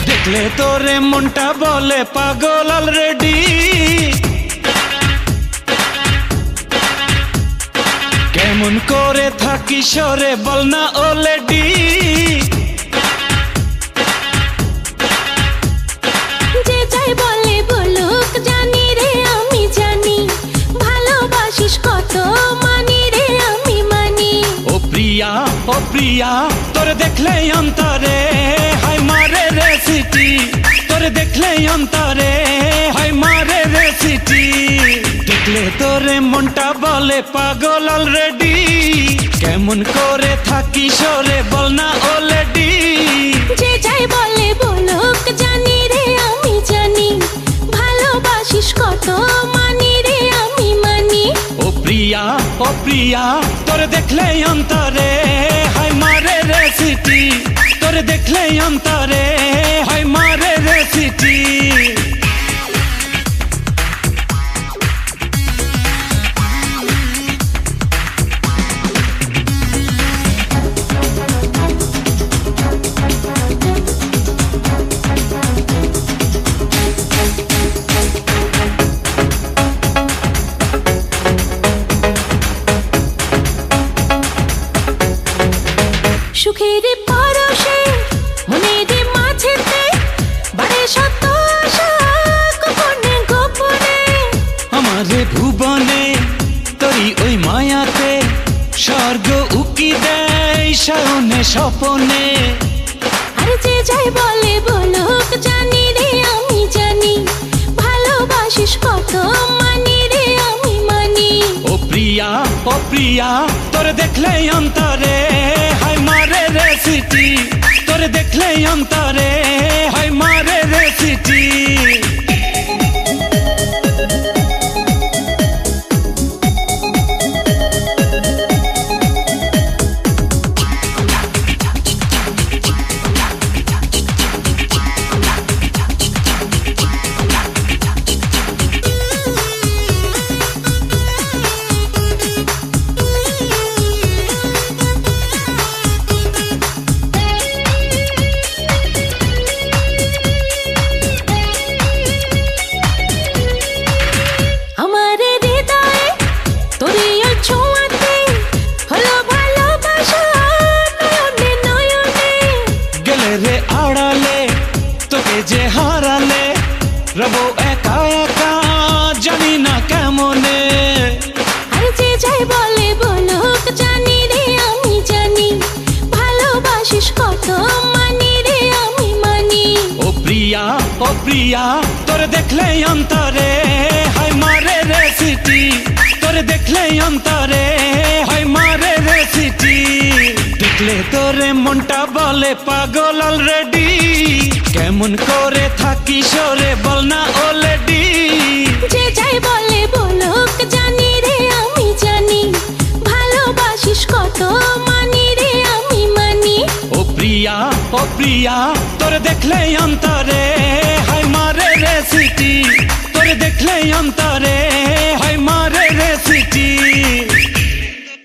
দেখলে তোরে মনটা বলে পাগল অলরেডি, কেমন করে থাকি সরে বল না অলরেডি। যে যাই বলে বলুক জানি রে আমি জানি, ভালোবাসিস কত মানি রে আমি মানি। ও প্রিয়া তোরে দেখলে অন্তরে হায় মারে রে সিটি, তোরে দেখলে অন্তরে হায় মারে রে সিটি। দেখলে তোরে মনটা বলে পাগল অলরেডি, কেমন করে থাকি সরে বল না অলরেডি। যে যাই বলে বলুক জানি রে আমি জানি, ভালোবাসিস কত মানি রে আমি মানি। ও প্রিয়া তোরে দেখলে অন্তরে হায় মারে রে সিটি, তোরে দেখলে অন্তরে হায় মারে রে সিটি। সুখের পরশে মনের মাঝেতে বাড়ে শত আশা গোপনে গোপনে। আমারে ভুবনে তোরি ওই মায়াতে স্বর্গ উকি দেয় শয়নে স্বপনে। আর যে যাই বলে বলুক জানি রে আমি জানি, ভালোবাসিস কত মানি রে আমি মানি। ও প্রিয়া তোরে দেখলে অন্তরে হায় মারে রে সিটি, তোরে দেখলে অন্তরে হায় মারে রে সিটি। যে হারালে রবো একা একা জানি না কেমনে। আর যে যাই বলে বলুক জানি রে আমি জানি, ভালোবাসিস কত মানি রে আমি মানি। ও প্রিয়া তোরে দেখলে অন্তরে হায় মারে রে সিটি, তোরে দেখলে অন্তরে হায় মারে রে সিটি। দেখলে তোরে মনটা বলে পাগল অলরেডি, কেমন করে থাকি সরে বল না অলরেডি। যে যাই বলে বলুক জানি রে আমি জানি, ভালোবাসিস কত মানি রে আমি মানি। ও প্রিয়া তোরে দেখলে অন্তরে হায় মারে রে সিটি।